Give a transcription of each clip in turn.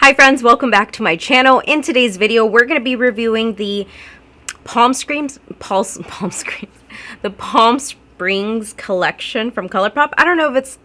Hi friends, welcome back to my channel. In today's video, we're going to be reviewing the Palm Springs collection from Colourpop. I don't know if it's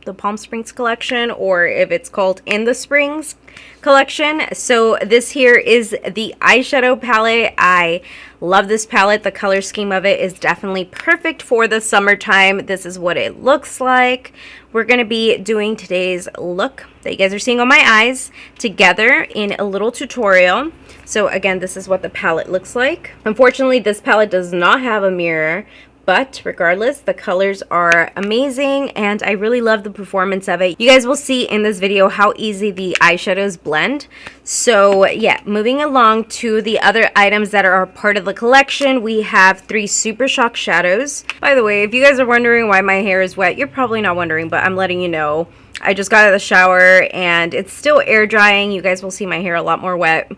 the Palm Springs collection or if it's called In the Springs collection. So this here is the eyeshadow palette. I love this palette. The color scheme of it is definitely perfect for the summertime. This is what it looks like. We're going to be doing today's look that you guys are seeing on my eyes together in a little tutorial. So again, this is what the palette looks like. Unfortunately, this palette does not have a mirror, but regardless, the colors are amazing and I really love the performance of it. You guys will see in this video how easy the eyeshadows blend. So yeah, moving along to the other items that are part of the collection, we have 3 Super Shock shadows. By the way, if you guys are wondering why my hair is wet, you're probably not wondering, but I'm letting you know. I just got out of the shower and it's still air drying. You guys will see my hair a lot more wet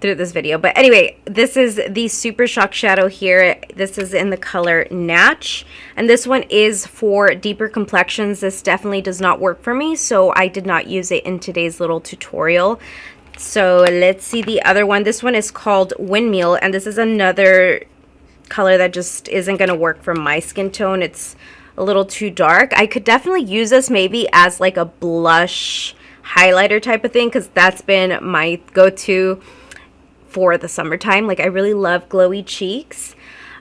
through this video. But anyway, this is the Super Shock shadow here. This is in the color Natch, and this one is for deeper complexions. This definitely does not work for me, so I did not use it in today's little tutorial. So let's see the other one. This one is called Windmill, and this is another color that just isn't going to work for my skin tone. It's a little too dark. I could definitely use this maybe as like a blush highlighter type of thing, because that's been my go-to for the summertime. Like, I really love glowy cheeks.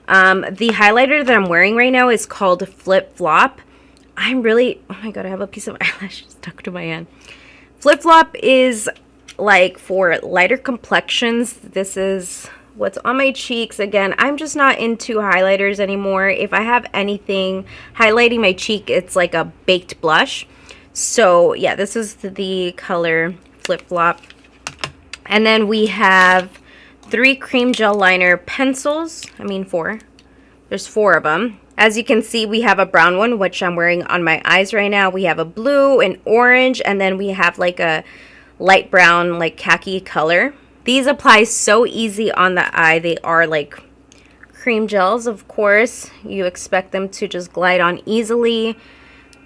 The highlighter that I'm wearing right now is called Flip Flop. I'm really, oh my god, I have a piece of eyelash stuck to my hand. Flip Flop is like for lighter complexions. This is what's on my cheeks. Again, I'm just not into highlighters anymore. If I have anything highlighting my cheek, it's like a baked blush. So yeah, this is the color Flip Flop. And then we have 3 cream gel liner pencils. I mean 4. There's 4 of them. As you can see, we have a brown one, which I'm wearing on my eyes right now. We have a blue, an orange, and then we have like a light brown, like khaki color. These apply so easy on the eye. They are like cream gels, of course. You expect them to just glide on easily.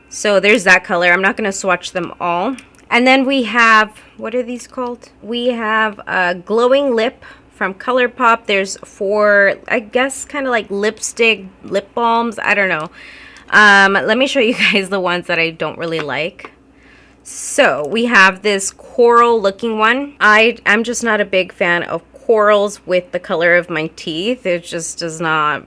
So there's that color. I'm not going to swatch them all. And then we have, what are these called? We have a glowing lip from Colourpop. There's 4, I guess, kind of like lipstick, lip balms. I don't know. Let me show you guys the ones that I don't really like. So we have this coral looking one. I'm just not a big fan of corals with the color of my teeth. It just does not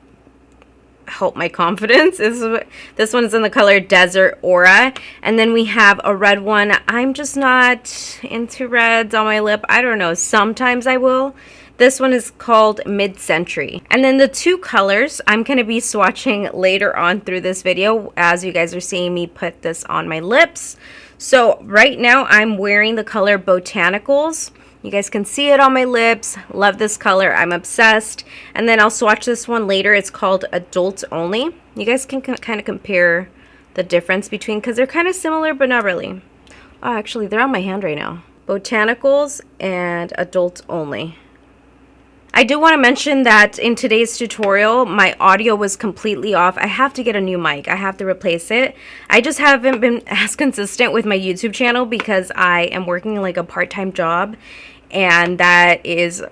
help my confidence. This one is in the color Desert Aura. And then we have a red one. I'm just not into reds on my lip. I don't know. Sometimes I will. This one is called Mid-Century. And then the 2 colors I'm going to be swatching later on through this video as you guys are seeing me put this on my lips. So right now I'm wearing the color Botanicals. You guys can see it on my lips. Love this color. I'm obsessed. And then I'll swatch this one later. It's called Adult Only. You guys can kind of compare the difference between, because they're kind of similar, but not really. Oh, actually, they're on my hand right now. Botanicals and Adult Only. I do want to mention that in today's tutorial, my audio was completely off. I have to get a new mic. I have to replace it. I just haven't been as consistent with my YouTube channel because I am working like a part-time job, and that is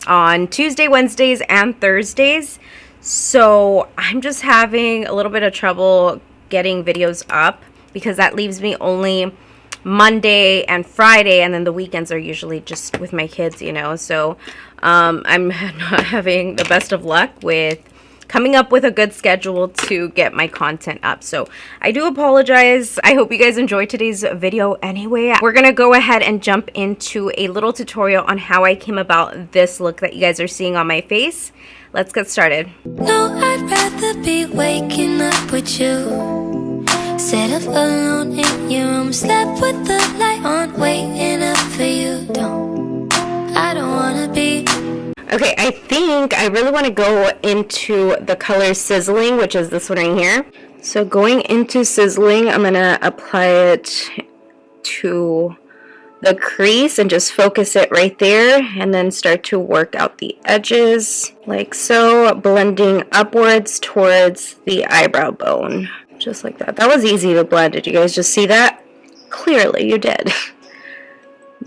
on Tuesday, Wednesdays, and Thursdays. So I'm just having a little bit of trouble getting videos up because that leaves me only Monday and Friday, and then the weekends are usually just with my kids, you know. So I'm not having the best of luck with coming up with a good schedule to get my content up. So I do apologize. I hope you guys enjoyed today's video anyway. We're gonna go ahead and jump into a little tutorial on how I came about this look that you guys are seeing on my face. Let's get started. No, I'd rather be waking up with you, set up alone in your room, slept with the light on, waiting up for you. I don't wanna be. Okay, I think I really want to go into the color Sizzling, which is this one right here. So going into Sizzling, I'm gonna apply it to the crease and just focus it right there, and then start to work out the edges like so, blending upwards towards the eyebrow bone. Just like that. That was easy to blend. Did you guys just see that? Clearly you did.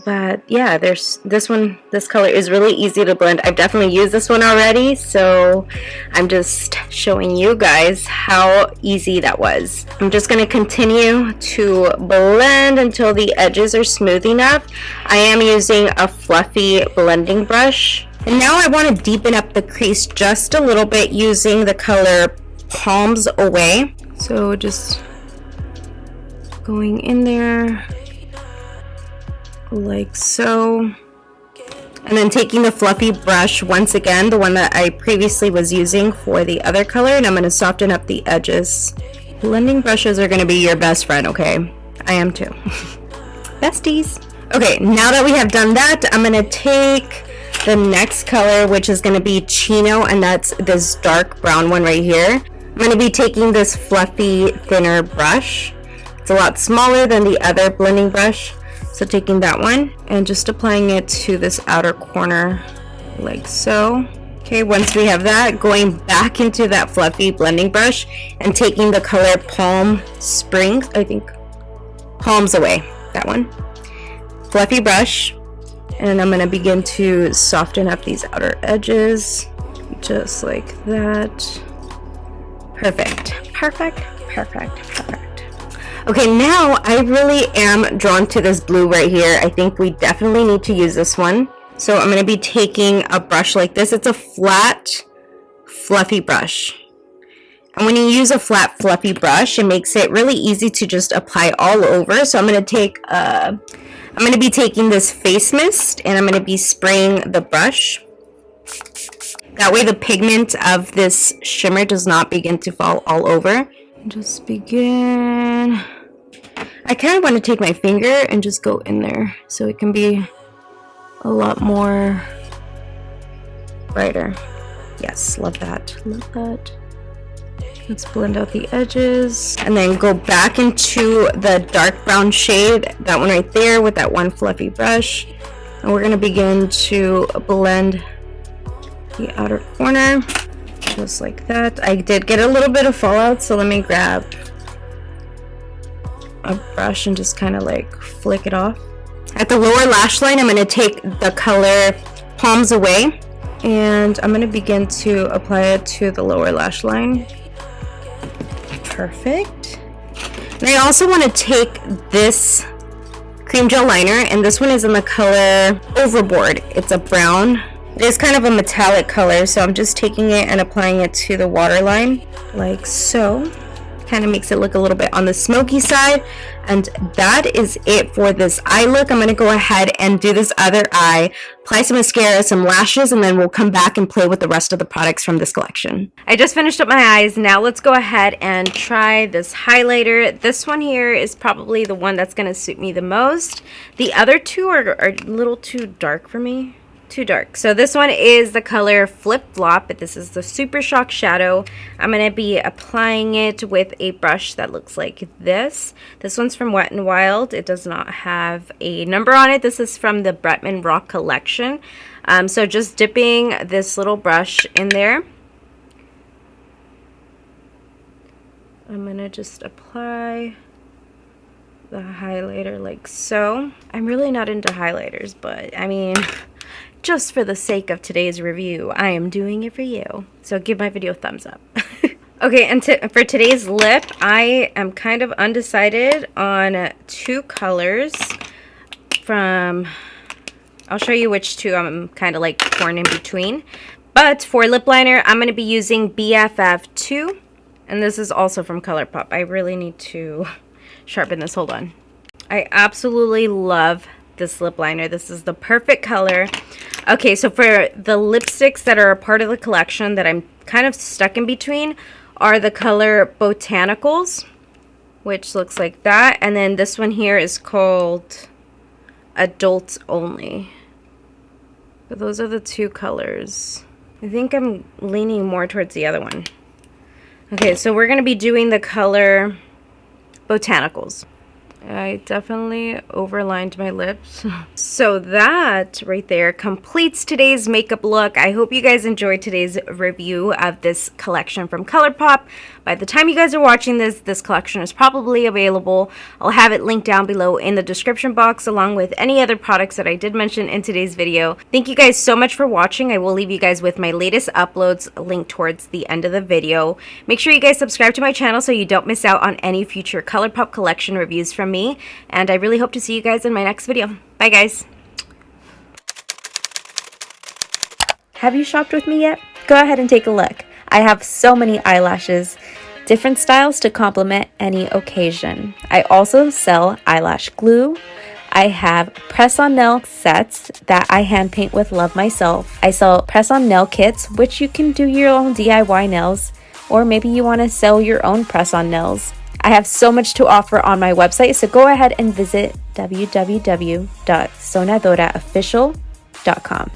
But yeah, there's this color is really easy to blend. I've definitely used this one already, so I'm just showing you guys how easy that was. I'm just going to continue to blend until the edges are smooth enough. I am using a fluffy blending brush. And now I want to deepen up the crease just a little bit using the color Palms Away. So just going in there like so, and then taking the fluffy brush once again, the one that I previously was using for the other color, and I'm going to soften up the edges. Blending brushes are going to be your best friend, okay? I am too. Besties. Okay, now that we have done that, I'm going to take the next color, which is going to be Chino, and that's this dark brown one right here. I'm going to be taking this fluffy thinner brush. It's a lot smaller than the other blending brush. So taking that one and just applying it to this outer corner like so. Okay, once we have that, going back into that fluffy blending brush and taking the color Palm Springs, I think, Palms Away, that one. Fluffy brush, and I'm going to begin to soften up these outer edges just like that. Perfect, perfect, perfect, perfect. Okay, now I really am drawn to this blue right here. I think we definitely need to use this one. So I'm going to be taking a brush like this. It's a flat, fluffy brush. And when you use a flat, fluffy brush, it makes it really easy to just apply all over. So I'm going to be taking this face mist, and I'm going to be spraying the brush. That way the pigment of this shimmer does not begin to fall all over. Just begin. I kind of want to take my finger and just go in there so it can be a lot more brighter. Yes, love that. Love that. Let's blend out the edges and then go back into the dark brown shade, that one right there with that one fluffy brush. And we're going to begin to blend the outer corner. Just like that. I did get a little bit of fallout, so let me grab a brush and just kind of like flick it off. At the lower lash line, I'm going to take the color Palms Away, and I'm going to begin to apply it to the lower lash line. Perfect. And I also want to take this cream gel liner, and this one is in the color Overboard. It's a brown. It is kind of a metallic color, so I'm just taking it and applying it to the waterline like so. Kind of makes it look a little bit on the smoky side. And that is it for this eye look. I'm going to go ahead and do this other eye, apply some mascara, some lashes, and then we'll come back and play with the rest of the products from this collection. I just finished up my eyes. Now let's go ahead and try this highlighter. This one here is probably the one that's going to suit me the most. The other two are a little too dark for me. Too dark. So this one is the color Flip Flop, but this is the Super Shock Shadow. I'm going to be applying it with a brush that looks like this. This one's from Wet n Wild. It does not have a number on it. This is from the Bretman Rock collection. So just dipping this little brush in there. I'm going to just apply the highlighter like so. I'm really not into highlighters, but I mean, just for the sake of today's review, I am doing it for you. So give my video a thumbs up. Okay, and for today's lip, I am kind of undecided on two colors from, I'll show you which two I'm kind of like torn in between. But for lip liner, I'm going to be using BFF2. And this is also from Colourpop. I really need to sharpen this. Hold on. I absolutely love this lip liner. This is the perfect color. Okay, so for the lipsticks that are a part of the collection that I'm kind of stuck in between are the color Botanicals, which looks like that. And then this one here is called Adults Only. But those are the two colors. I think I'm leaning more towards the other one. Okay, so we're going to be doing the color Botanicals. I definitely overlined my lips. So that right there completes today's makeup look. I hope you guys enjoyed today's review of this collection from Colourpop. By the time you guys are watching this collection is probably available. I'll have it linked down below in the description box along with any other products that I did mention in today's video. Thank you guys so much for watching. I will leave you guys with my latest uploads linked towards the end of the video. Make sure you guys subscribe to my channel so you don't miss out on any future Colourpop collection reviews from me. And I really hope to see you guys in my next video. Bye guys. Have you shopped with me yet? Go ahead and take a look. I have so many eyelashes, different styles to complement any occasion. I also sell eyelash glue. I have press-on nail sets that I hand paint with love myself. I sell press-on nail kits, which you can do your own DIY nails, or maybe you want to sell your own press-on nails. I have so much to offer on my website, so go ahead and visit www.soñadoraofficial.com.